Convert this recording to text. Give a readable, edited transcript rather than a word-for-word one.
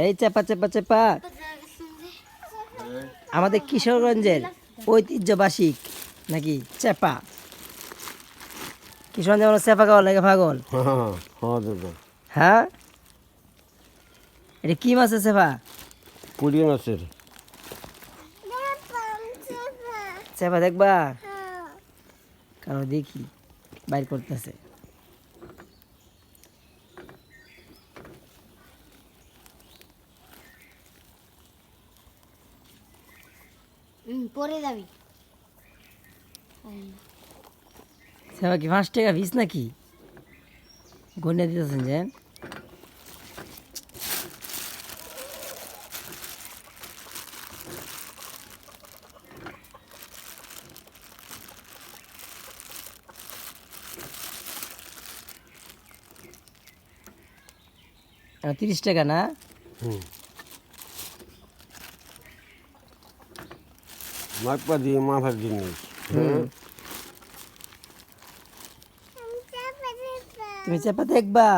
এই চেপা চেপা চেপা আমাদের কিশোরগঞ্জের ঐতিহ্যবাসী নাকি চেপা। কিশোরগঞ্জে আমরা চেপা খাওয়া লাগে পাগল। হ্যাঁ এটা কি মাছ আছে চেপা? পুরি মাছের চেপা দেখবা কারো দেখি বাইর করতেছে। পরে যাবি চেপা কি 5 টাকা পিস নাকি গন্যা দিতেছেন যে? আর 30 টাকা না? মাপা দিয়ে মাথার জিনিস। তুমি চেপা দেখবা?